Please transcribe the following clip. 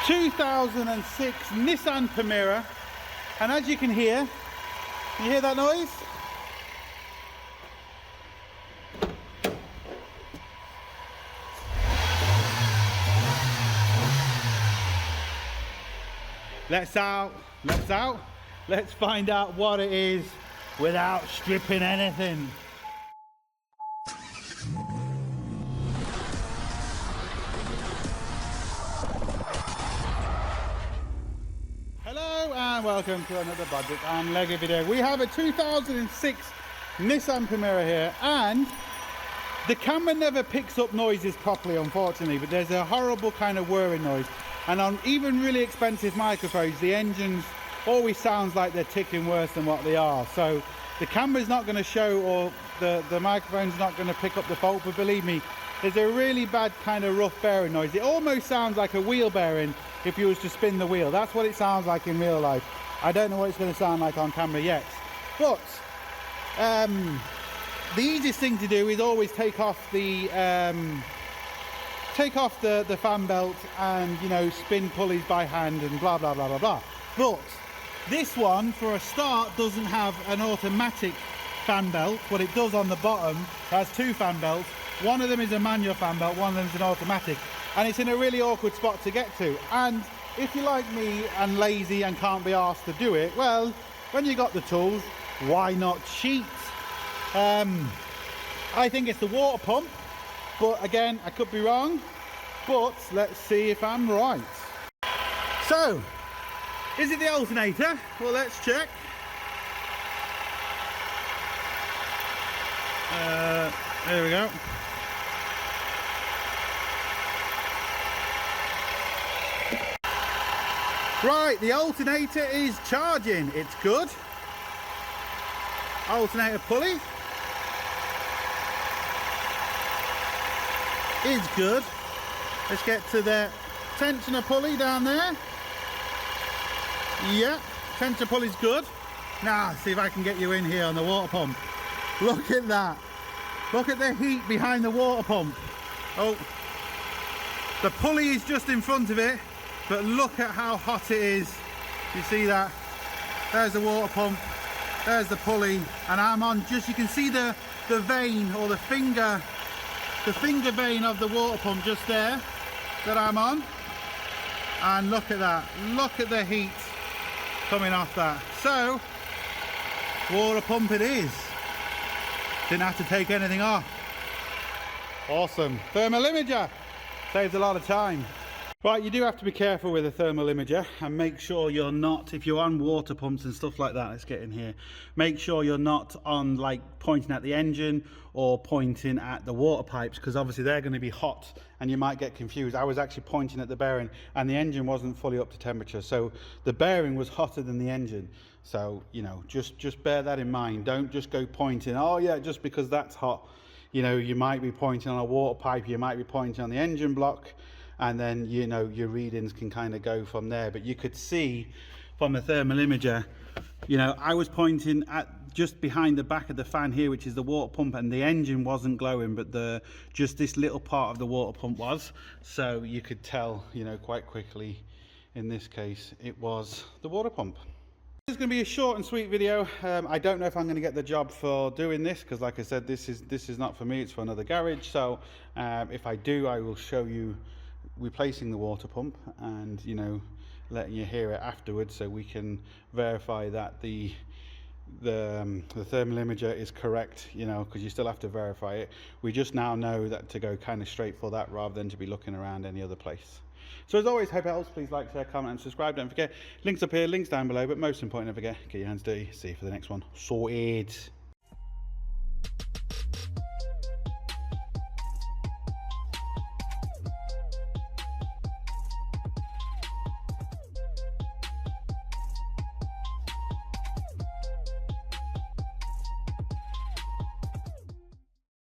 2006 Nissan Primera, and as you can hear, you hear that noise? Let's find out what it is without stripping anything. Hello and welcome to another Bodgit and Leggit video. We have a 2006 Nissan Primera here, and the camera never picks up noises properly, unfortunately, but there's a horrible kind of whirring noise. And on even really expensive microphones, the engines always sounds like they're ticking worse than what they are. So the camera's not going to show, or the microphone's not going to pick up the fault, but believe me, there's a really bad kind of rough bearing noise. It almost sounds like a wheel bearing if you was to spin the wheel. That's what it sounds like in real life. I don't know what it's going to sound like on camera yet. But the easiest thing to do is always take off the fan belt and, you know, spin pulleys by hand and blah blah blah blah blah. But this one, for a start, doesn't have an automatic fan belt. What it does on the bottom has two fan belts. One of them is a manual fan belt, one of them is an automatic, and it's in a really awkward spot to get to. And if you're like me and lazy and can't be asked to do it, well, when you got the tools, why not cheat? I think it's the water pump, but again, I could be wrong, but let's see if I'm right. So, is it the alternator? Well, let's check. There we go. Right, the alternator is charging. It's good. Alternator pulley is good. Let's get to the tensioner pulley down there. Yeah, tensioner pulley's good. Now, see if I can get you in here on the water pump. Look at that. Look at the heat behind the water pump. Oh, the pulley is just in front of it, but look at how hot it is. You see that? There's the water pump, there's the pulley, and I'm on just, you can see the vein, or the finger vein of the water pump just there that I'm on. And look at that, look at the heat coming off that. So, water pump it is. Didn't have to take anything off. Awesome. Thermal imager saves a lot of time. Right, you do have to be careful with a thermal imager, and make sure you're not, if you're on water pumps and stuff like that, let's get in here, make sure you're not on, like, pointing at the engine or pointing at the water pipes, because obviously they're going to be hot and you might get confused. I was actually pointing at the bearing and the engine wasn't fully up to temperature, so the bearing was hotter than the engine. So, you know, just bear that in mind. Don't just go pointing, oh yeah, just because that's hot. You know, you might be pointing on a water pipe, you might be pointing on the engine block, and then, you know, your readings can kind of go from there. But you could see from the thermal imager, you know, I was pointing at just behind the back of the fan here, which is the water pump, and the engine wasn't glowing, but just this little part of the water pump was. So you could tell, you know, quite quickly, in this case, it was the water pump. This is going to be a short and sweet video. I don't know if I'm going to get the job for doing this, because like I said, this is not for me, it's for another garage. So if I do, I will show you replacing the water pump and, you know, letting you hear it afterwards, so we can verify that the thermal imager is correct, you know, because you still have to verify it. We just now know that to go kind of straight for that rather than to be looking around any other place. So as always, hope it helps. Please like, share, comment and subscribe. Don't forget, links up here, links down below, but most important, don't forget, get your hands dirty. See you for the next one. Sorted.